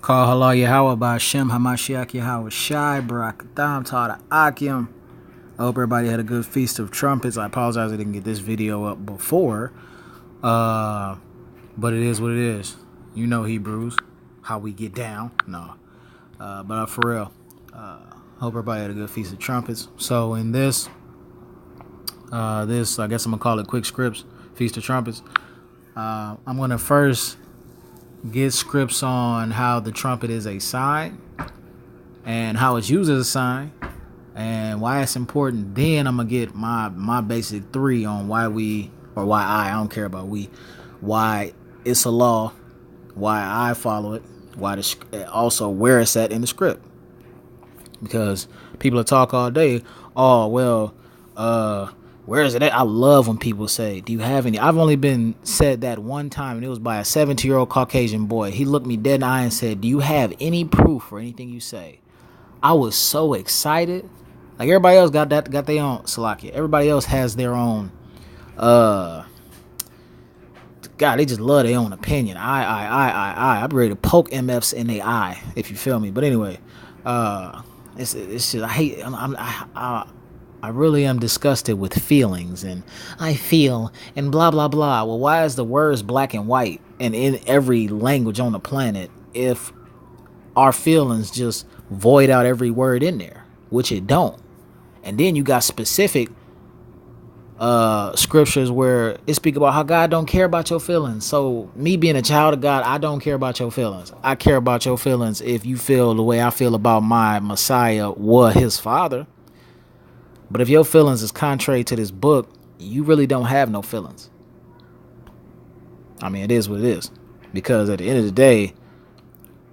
Call halal Yahweh by Hashem Hamashiach Yahweh Shai Barakatam Tada Akim. I hope everybody had a good Feast of Trumpets. I apologize I didn't get this video up before. But it is what it is. You know Hebrews, how we get down. No. But for real. Hope everybody had a good Feast of Trumpets. So in this, I guess I'm going to call it Quick Scripts, Feast of Trumpets. I'm going to first get scripts on how the trumpet is a sign and how it's used as a sign and why it's important. Then I'm gonna get my basic three on why I don't care about why it's a law, why I follow it, also where it's at in the script. Because people will talk all day, oh well, where is it at? I love when people say, do you have any? I've only been said that one time, and it was by a 17-year-old Caucasian boy. He looked me dead in the eye and said, do you have any proof for anything you say? I was so excited. Like everybody else got their own Salakia. Everybody else has their own God, they just love their own opinion. I'm ready to poke MFs in their eye, if you feel me. But anyway, it's just I really am disgusted with feelings and I feel and blah, blah, blah. Well, why is the words black and white and in every language on the planet if our feelings just void out every word in there, which it don't? And then you got specific scriptures where it speak about how God don't care about your feelings. So me being a child of God, I don't care about your feelings. I care about your feelings if you feel the way I feel about my Messiah or his father. But if your feelings is contrary to this book, you really don't have no feelings. I mean, it is what it is. Because at the end of the day,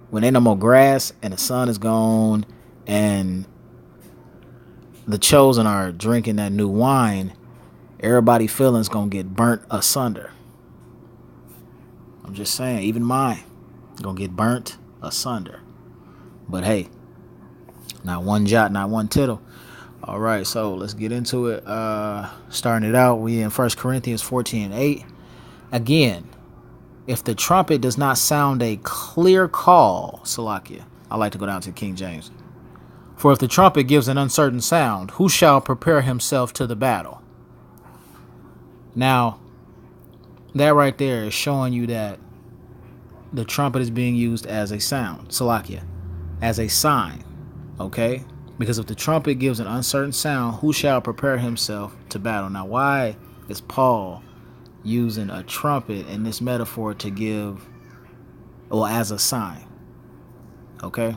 when ain't no more grass and the sun is gone and the chosen are drinking that new wine, everybody's feelings gonna get burnt asunder. I'm just saying, even mine gonna get burnt asunder. But hey, not one jot, not one tittle. All right, so let's get into it. Starting it out, we in 1 Corinthians 14:8. Again, if the trumpet does not sound a clear call, Salakia, I like to go down to King James. For if the trumpet gives an uncertain sound, who shall prepare himself to the battle? Now, that right there is showing you that the trumpet is being used as a sound, Salakia, as a sign, okay? Because if the trumpet gives an uncertain sound, who shall prepare himself to battle? Now, why is Paul using a trumpet in this metaphor to give, or as a sign? Okay?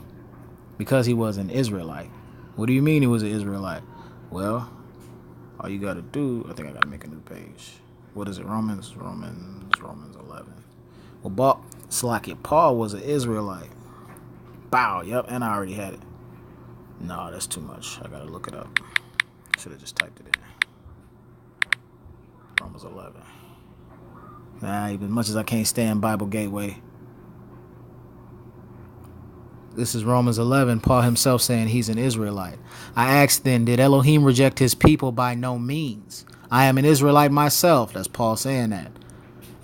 Because he was an Israelite. What do you mean he was an Israelite? Well, all you got to do, I think I got to make a new page. What is it? Romans 11. Well, Paul was an Israelite. Bow, yep, and I already had it. No, that's too much. I gotta look it up. Should have just typed it in. Romans 11. Even as much as I can't stand Bible Gateway. This is Romans 11. Paul himself saying he's an Israelite. I asked then, did Elohim reject his people? By no means. I am an Israelite myself. That's Paul saying that.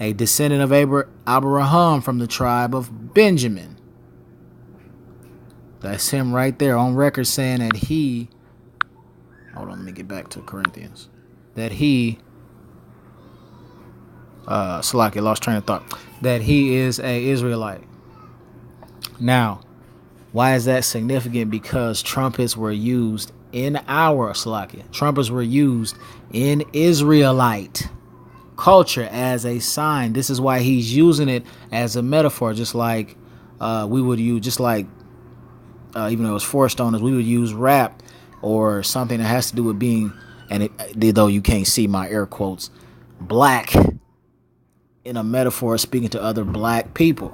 A descendant of Abraham from the tribe of Benjamin. That's him right there on record saying that he, hold on, let me get back to Corinthians, that he, Salakia, lost train of thought, that he is a Israelite. Now, why is that significant? Because trumpets were used in our, Salakia, trumpets were used in Israelite culture as a sign. This is why he's using it as a metaphor, just like we would use, just like, even though it was four stoners, we would use rap or something that has to do with being, and though you can't see my air quotes, black in a metaphor speaking to other black people.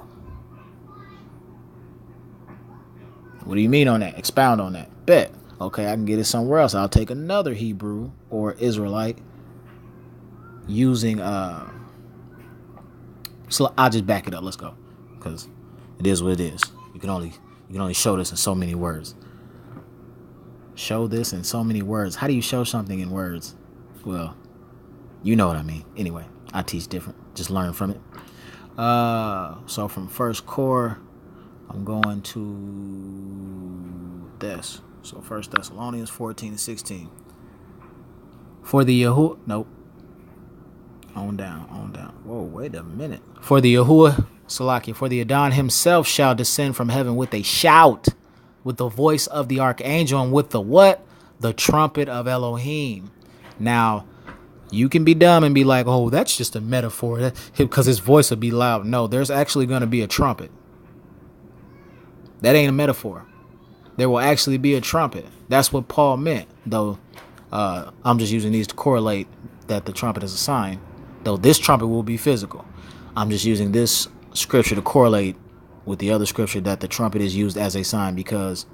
What do you mean on that? Expound on that. Bet. Okay, I can get it somewhere else. I'll take another Hebrew or Israelite using, so I'll just back it up. Let's go. Because it is what it is. You can only show this in so many words. Show this in so many words. How do you show something in words? Well, you know what I mean. Anyway, I teach different. Just learn from it. So from first core, I'm going to this. So 1 Thessalonians 14:16. For the Yahuwah, nope. On down. Whoa, wait a minute. For the Yahuwah, Salakia, for the Adon himself shall descend from heaven with a shout, with the voice of the archangel, and with the what? The trumpet of Elohim. Now, you can be dumb and be like, oh, that's just a metaphor because his voice will be loud. No, there's actually going to be a trumpet. That ain't a metaphor. There will actually be a trumpet. That's what Paul meant, though. I'm just using these to correlate that the trumpet is a sign, though this trumpet will be physical. I'm just using this scripture to correlate with the other scripture that the trumpet is used as a sign, because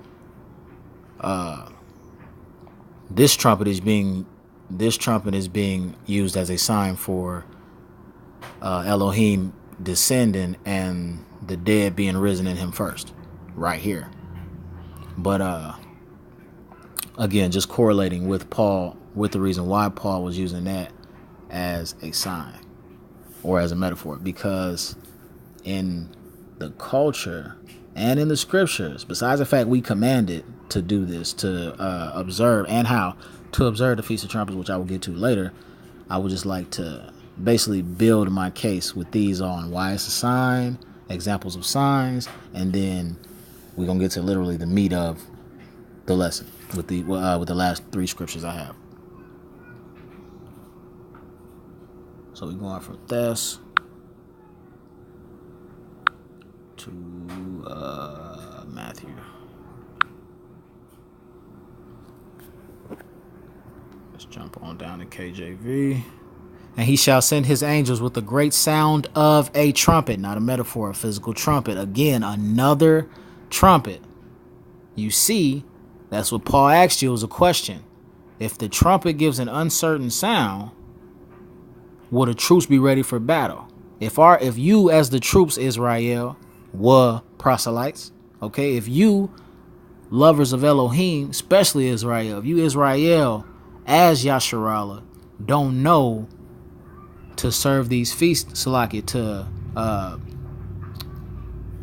this trumpet is being used as a sign for Elohim descending and the dead being risen in him first, right here. But again, just correlating with Paul, with the reason why Paul was using that as a sign or as a metaphor, because in the culture and in the scriptures, besides the fact we commanded to do this, to observe, and how to observe the Feast of Trumpets, which I will get to later, I would just like to basically build my case with these on why it's a sign, examples of signs, and then we're gonna get to literally the meat of the lesson with the last three scriptures I have. So we're going from Thess to Matthew. Let's jump on down to KJV. And he shall send his angels with a great sound of a trumpet, not a metaphor, a physical trumpet. Again, another trumpet. You see, that's what Paul asked you as a question. If the trumpet gives an uncertain sound, will the troops be ready for battle? If you as the troops, Israel, were proselytes, okay, if you lovers of Elohim, especially Israel, if you Israel as Yasharallah don't know to serve these feasts, Salakia, to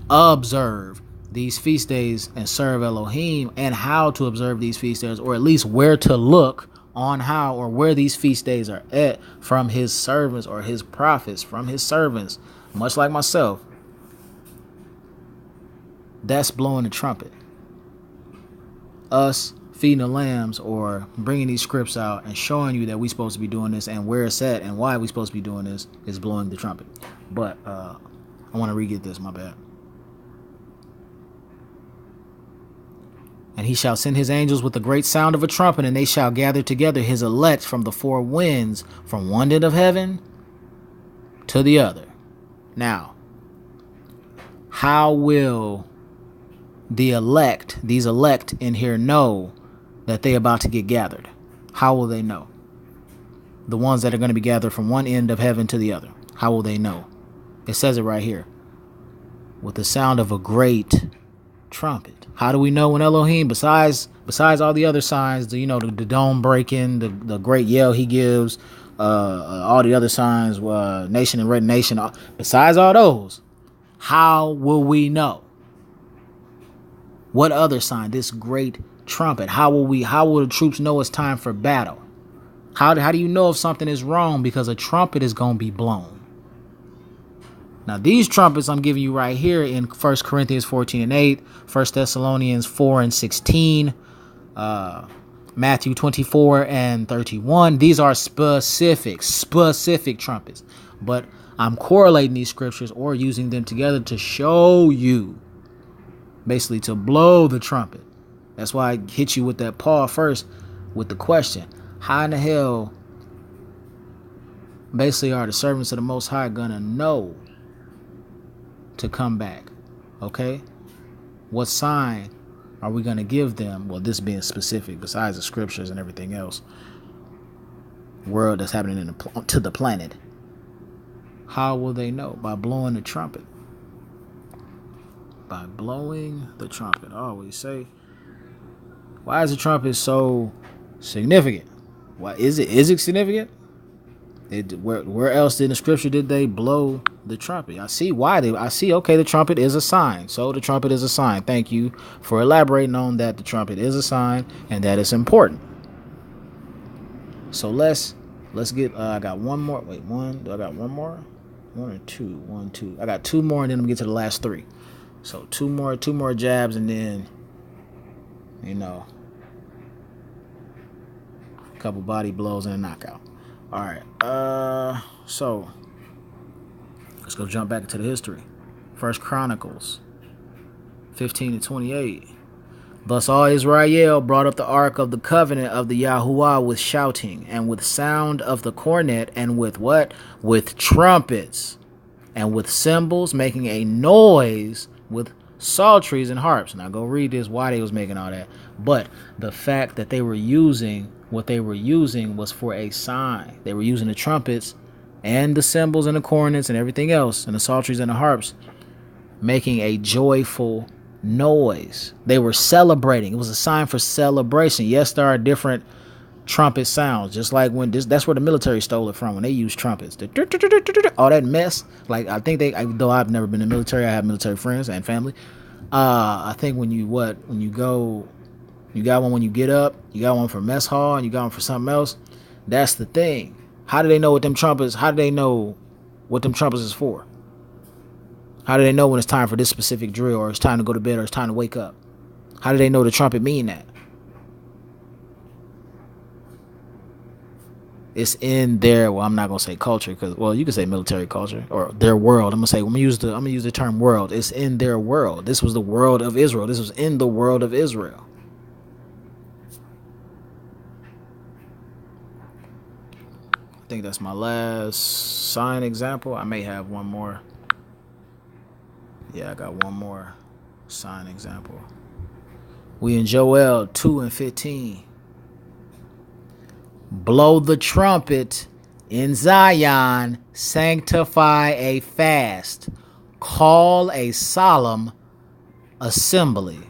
observe these feast days and serve Elohim, and how to observe these feast days, or at least where to look on how or where these feast days are at from his servants or his prophets, from his servants, much like myself, that's blowing the trumpet. Us feeding the lambs or bringing these scripts out and showing you that we're supposed to be doing this and where it's at and why we're supposed to be doing this is blowing the trumpet. But I want to re-get this, my bad. And he shall send his angels with the great sound of a trumpet, and they shall gather together his elect from the four winds, from one end of heaven to the other. Now, how will the elect, these elect in here, know that they about to get gathered? How will they know? The ones that are going to be gathered from one end of heaven to the other. How will they know? It says it right here. With the sound of a great trumpet. How do we know when Elohim, besides all the other signs, the dome breaking, the great yell he gives, all the other signs, nation and red nation, besides all those, how will we know? What other sign? This great trumpet. How will the troops know it's time for battle? How do you know if something is wrong? Because a trumpet is going to be blown. Now, these trumpets I'm giving you right here in 1 Corinthians 14:8, 1 Thessalonians 4:16, Matthew 24:31. These are specific trumpets. But I'm correlating these scriptures or using them together to show you, basically to blow the trumpet. That's why I hit you with that Paul first with the question. How in the hell, basically, are the servants of the Most High going to know to come back? Okay, what sign are we going to give them? Well, this being specific, besides the scriptures and everything else, world that's happening to the planet. How will they know? By blowing the trumpet. By blowing the trumpet. I always say, why is the trumpet so significant? Why is it significant? Where else in the scripture did they blow the trumpet? I see why I see. Okay, the trumpet is a sign. So the trumpet is a sign. Thank you for elaborating on that. The trumpet is a sign and that it's important. So let's get. I got one more. Wait, one. Do I got one more? One or two? One, two. I got two more, and then I'm gonna get to the last three. So two more jabs, and then a couple body blows and a knockout. All right. So let's go jump back into the history. First Chronicles 15-28. Thus all Israel brought up the ark of the covenant of the Yahuwah with shouting, and with sound of the cornet, and with what? With trumpets, and with cymbals, making a noise with psalteries and harps. Now go read this, why they was making all that. But the fact that they were using what they were using was for a sign. They were using the trumpets and the cymbals and the cornets and everything else, and the psalteries and the harps, making a joyful noise. They were celebrating. It was a sign for celebration. Yes, there are different trumpet sounds, just like when that's where the military stole it from, when they used trumpets. All that mess. Like, I think though I've never been in the military, I have military friends and family. I think when you go, you got one when you get up, you got one for mess hall, and you got one for something else. That's the thing. How do they know what them trumpets is for? How do they know when it's time for this specific drill, or it's time to go to bed, or it's time to wake up? How do they know the trumpet mean that? It's in their, well, I'm not gonna say culture, because, well, you can say military culture or their world. I'm gonna use the term world. It's in their world. This was the world of Israel. This was in the world of Israel. I think that's my last sign example. I may have one more. Yeah, I got one more sign example. We in Joel 2:15. Blow the trumpet in Zion, sanctify a fast, call a solemn assembly.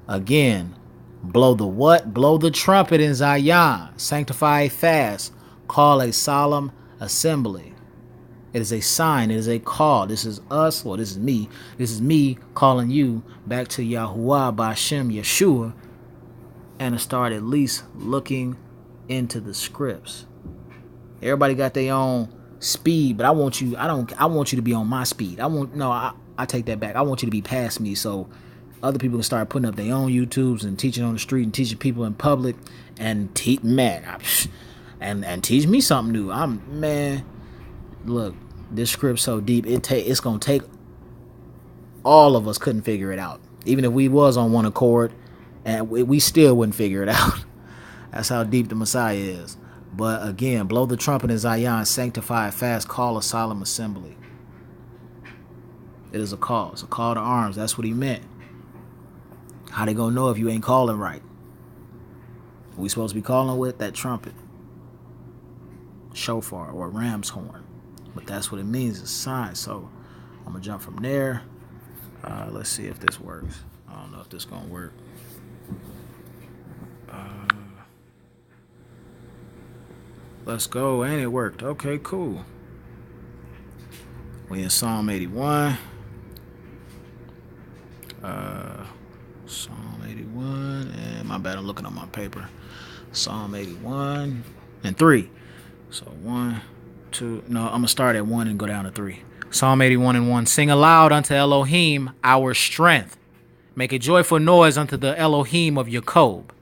Again, blow the what? Blow the trumpet in Zion, sanctify a fast, call a solemn assembly. It is a sign. It is a call. This is us. Well, this is me. This is me calling you back to Yahuwah B'Shem Yeshua, and to start at least looking into the scripts. Everybody got their own speed, but I want you to be on my speed. I take that back. I want you to be past me, so other people can start putting up their own YouTubes and teaching on the street and teaching people in public and teach me something new. Look, this script's so deep, it's gonna take all of us couldn't figure it out. Even if we was on one accord, and we still wouldn't figure it out. That's how deep the Messiah is. But again, blow the trumpet in Zion, sanctify a fast, call a solemn assembly. It is a call. It's a call to arms. That's what he meant. How they gonna know if you ain't calling right? We supposed to be calling with that trumpet, shofar, or ram's horn. But that's what it means. It's a sign. So I'm gonna jump from there. Let's see if this works. I don't know if this gonna work. Let's go. And it worked. Okay, cool. We in Psalm 81. Psalm 81. And my bad, I'm looking on my paper. Psalm 81 and 3. So 1, 2. No, I'm going to start at 1 and go down to 3. Psalm 81 and 1. Sing aloud unto Elohim, our strength. Make a joyful noise unto the Elohim of Jacob.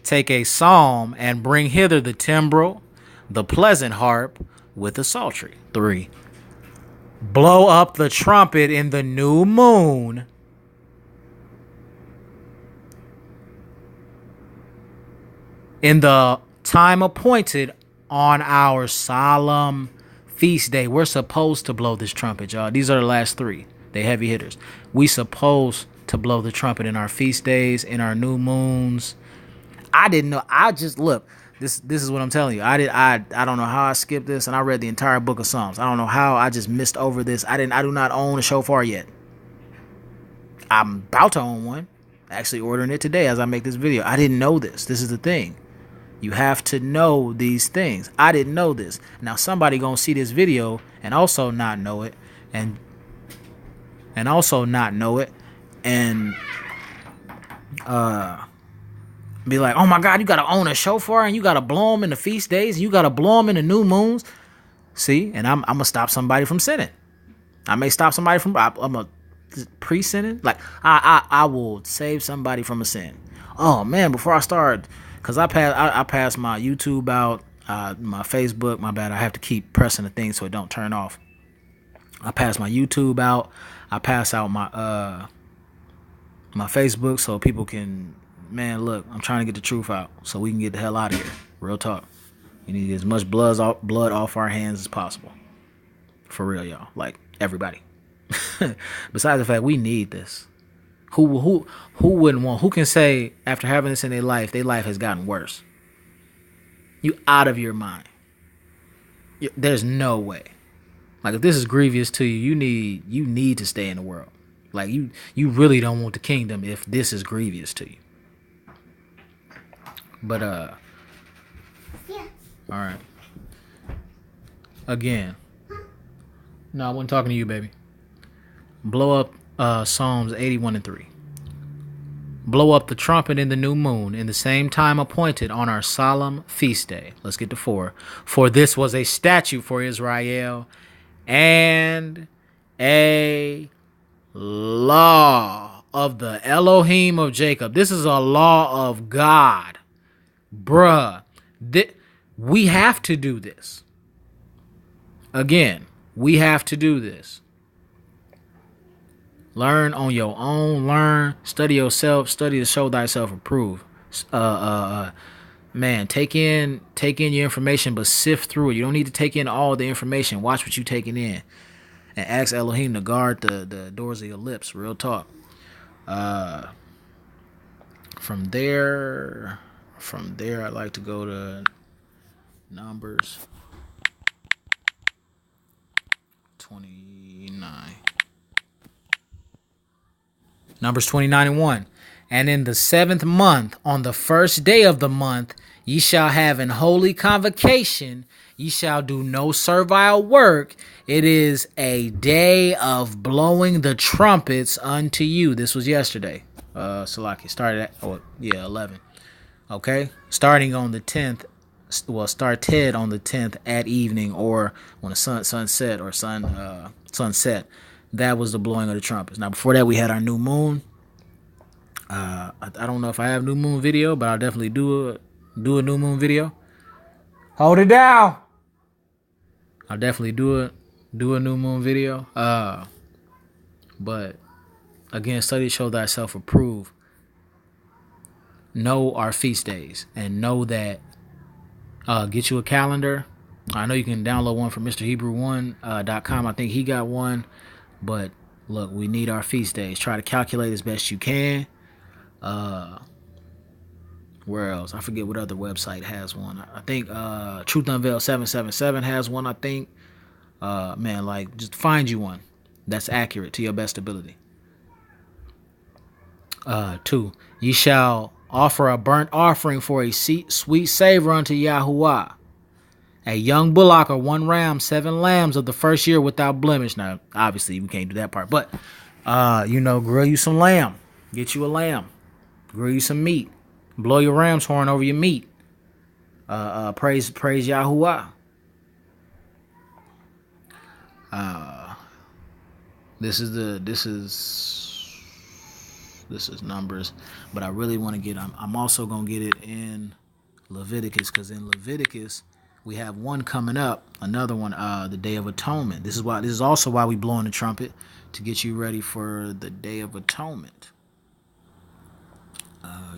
Take a psalm and bring hither the timbrel, the pleasant harp with the psaltery. 3. Blow up the trumpet in the new moon. In the time appointed on our solemn feast day. We're supposed to blow this trumpet, y'all. These are the last 3. They heavy hitters. We supposed to blow the trumpet in our feast days, in our new moons. I didn't know. I just look. This is what I'm telling you. I don't know how I skipped this, and I read the entire book of Psalms. I don't know how I just missed over this. I do not own a shofar yet. I'm about to own one. Actually ordering it today as I make this video. I didn't know this. This is the thing. You have to know these things. I didn't know this. Now somebody gonna see this video and also not know it, and also not know it, and be like, oh my God, you gotta own a shofar and you gotta blow them in the feast days and you gotta blow them in the new moons. See, and I'm gonna stop somebody from sinning. I may stop somebody from. I'm a pre-sinning. Like I will save somebody from a sin. Oh man, before I start, cause I passed my YouTube out, my Facebook. My bad. I have to keep pressing the thing so it don't turn off. I pass my YouTube out. I pass out my my Facebook so people can. Man, look, I'm trying to get the truth out so we can get the hell out of here. Real talk. We need as much blood off our hands as possible. For real, y'all. Like everybody. Besides the fact we need this. Who wouldn't want? Who can say after having this in their life has gotten worse? You out of your mind. There's no way. Like if this is grievous to you, you need to stay in the world. Like you really don't want the kingdom if this is grievous to you. But yeah. All right. Again. No, I wasn't talking to you, baby. Blow up Psalms 81:3. Blow up the trumpet in the new moon in the same time appointed on our solemn feast day. Let's get to 4. For this was a statute for Israel and a law of the Elohym of Jacob. This is a law of God. Bruh. We have to do this. Again, we have to do this. Learn on your own. Learn. Study yourself. Study to show thyself approved. Man, take in your information, but sift through it. You don't need to take in all the information. Watch what you're taking in. And ask Elohim to guard the doors of your lips. Real talk. From there, I'd like to go to Numbers 29. Numbers 29:1. And in the 7th month, on the first day of the month, ye shall have an holy convocation. Ye shall do no servile work. It is a day of blowing the trumpets unto you. This was yesterday. Salaki started at 11. Okay, starting on the 10th. Well, started on the 10th at evening, or when the sunset. That was the blowing of the trumpets. Now, before that, we had our new moon. I don't know if I have new moon video, but I'll definitely do a new moon video. Hold it down. I'll definitely do a new moon video. But again, study show thyself approved. Know our feast days and know that. Get you a calendar. I know you can download one from MrHebrew1.com. I think he got one. But look, we need our feast days. Try to calculate as best you can. Where else? I forget what other website has one. I think Truth Unveiled 777 has one, I think. Man, like, just find you one that's accurate to your best ability. 2. Ye shall offer a burnt offering for a sweet savor unto Yahuwah. A young bullock or 1 ram, 7 lambs of the first year without blemish. Now, obviously, we can't do that part. But, grill you some lamb. Get you a lamb. Grill you some meat. Blow your ram's horn over your meat. Praise Yahuwah. This is Numbers, but I really want to get. I'm also gonna get it in Leviticus, because in Leviticus we have one coming up, another one, the Day of Atonement. This is also why we blowing the trumpet, to get you ready for the Day of Atonement.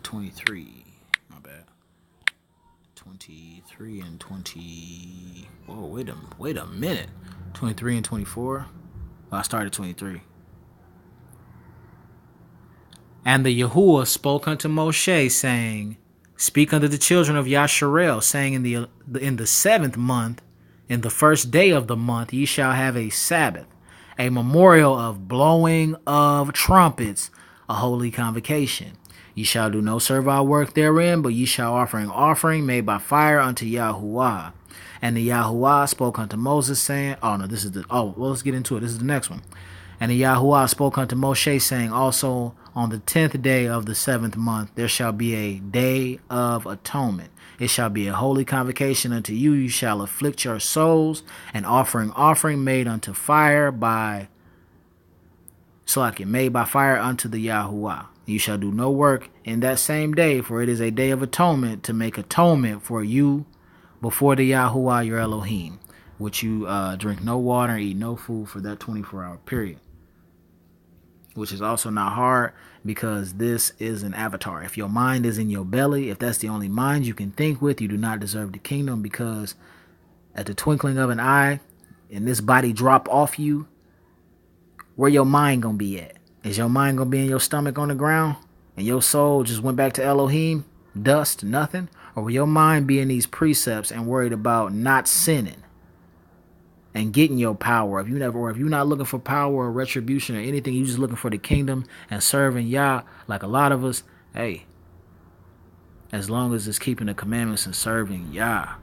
23. My bad. 23 and 20. Whoa, wait a minute. 23 and 24. Well, I started 23. And the Yahuwah spoke unto Moshe, saying, Speak unto the children of Yasharel, saying, in the 7th month, in the first day of the month, ye shall have a Sabbath, a memorial of blowing of trumpets, a holy convocation. Ye shall do no servile work therein, but ye shall offer an offering made by fire unto Yahuwah. And the Yahuwah spoke unto Moses, saying, let's get into it. This is the next one. And the Yahuwah spoke unto Moshe, saying, also on the 10th day of the 7th month, there shall be a day of atonement. It shall be a holy convocation unto you. You shall afflict your souls, and offering made unto fire made by fire unto the Yahuwah. You shall do no work in that same day, for it is a day of atonement, to make atonement for you before the Yahuwah your Elohim, which you drink no water and eat no food for that 24-hour period. Which is also not hard, because this is an avatar. If your mind is in your belly, if that's the only mind you can think with, you do not deserve the kingdom, because at the twinkling of an eye, and this body drop off you, where your mind gonna be at? Is your mind gonna be in your stomach on the ground, and your soul just went back to Elohim, dust, nothing? Or will your mind be in these precepts and worried about not sinning and getting your power? If you're not looking for power or retribution or anything, you're just looking for the kingdom and serving Yah, like a lot of us, hey, as long as it's keeping the commandments and serving Yah,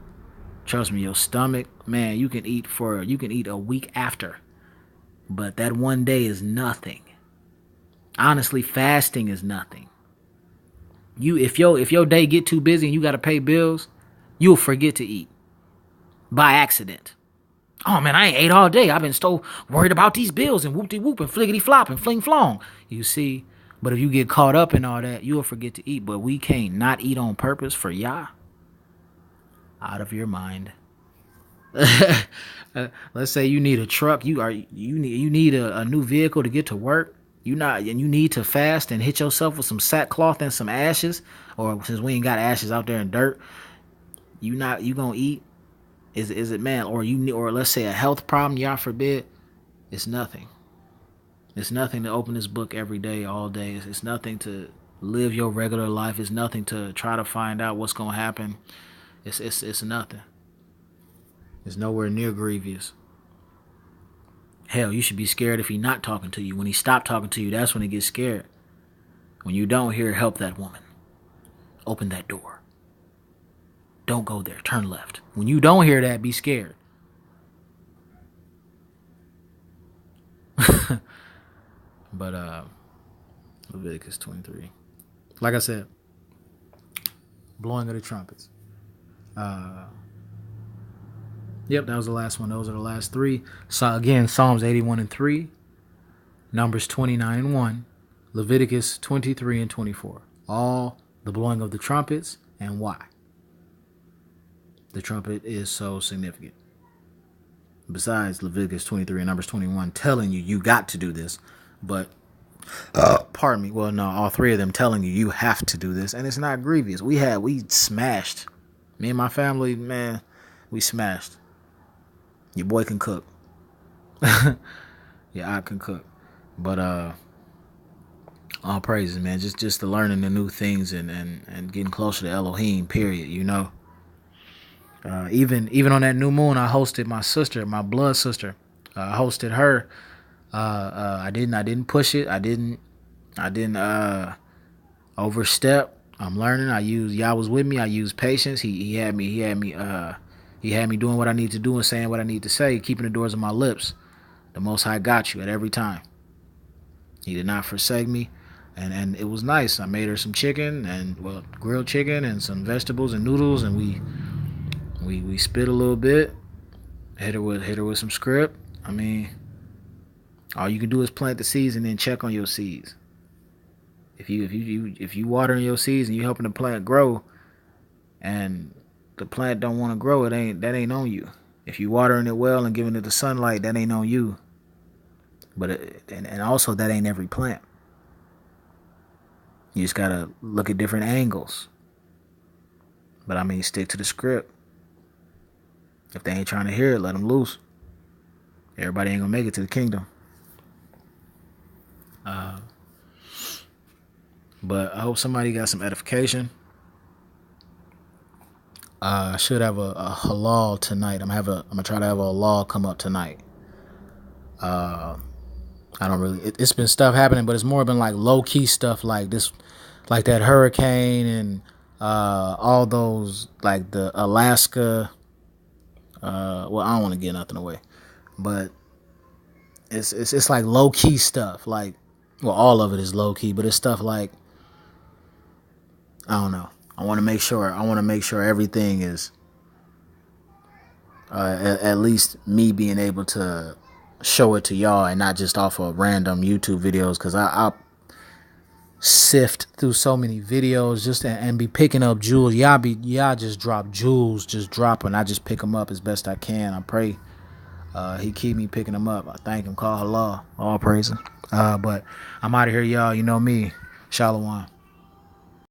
trust me, your stomach, man, you can eat a week after, but that one day is nothing. Honestly, fasting is nothing. If your day get too busy and you got to pay bills, you'll forget to eat by accident. Oh man, I ain't ate all day. I've been so worried about these bills and whoop-de-whoop and fliggity-flop and fling-flong. You see, but if you get caught up in all that, you'll forget to eat. But we can't not eat on purpose for Yah. Out of your mind. Let's say you need a truck. You need a new vehicle to get to work. You need to fast and hit yourself with some sackcloth and some ashes, or since we ain't got ashes out there in dirt, you gonna eat? Is it, man? Or let's say a health problem, Yah forbid. It's nothing. It's nothing to open this book every day, all day. It's nothing to live your regular life. It's nothing to try to find out what's gonna happen. It's nothing. It's nowhere near grievous. Hell, you should be scared if he's not talking to you. When he stopped talking to you, that's when he gets scared. When you don't hear, help that woman. Open that door. Don't go there. Turn left. When you don't hear that, be scared. But Leviticus 23. Like I said, blowing of the trumpets. Yep, that was the last one. Those are the last three. So again, Psalms 81 and 3, Numbers 29 and 1, Leviticus 23 and 24. All the blowing of the trumpets, and why. The trumpet is so significant. Besides Leviticus 23 and Numbers 21 telling you got to do this, but pardon me. Well, no, all three of them telling you have to do this, and it's not grievous. We smashed. Me and my family, man, we smashed. Your boy can cook. Yeah, I can cook. But all praises, man. Just to learning the new things and getting closer to Elohim, period, you know. Even on that new moon, I hosted my sister, my blood sister. I hosted her. I didn't push it. I didn't overstep. I'm learning. Yah was with me. I used patience. He had me doing what I need to do and saying what I need to say, keeping the doors of my lips. The Most High got you at every time. He did not forsake me. And it was nice. I made her some chicken grilled chicken and some vegetables and noodles, and we spit a little bit. Hit her with some script. I mean, all you can do is plant the seeds and then check on your seeds. If you watering your seeds and you helping the plant grow, and the plant don't want to grow, that ain't on you. If you watering it well and giving it the sunlight, that ain't on you. But and also that ain't every plant. You just gotta look at different angles. But I mean, stick to the script. If they ain't trying to hear it, let them loose. Everybody ain't gonna make it to the kingdom. But I hope somebody got some edification. I should have a halal tonight. I'm gonna try to have a halal come up tonight. I don't really. It's been stuff happening, but it's more been like low key stuff like this. like that hurricane and all those, like the Alaska. Well, I don't want to get nothing away, but it's like low key stuff. Like, well, all of it is low key, but it's stuff like, I don't know. I want to make sure everything is at least me being able to show it to y'all and not just off of random YouTube videos, because I sift through so many videos just and be picking up jewels. Y'all just drop jewels, just dropping. I just pick them up as best I can. I pray he keep me picking them up. I thank him. Call Allah. All praises. But I'm out of here, y'all. You know me. Shalom.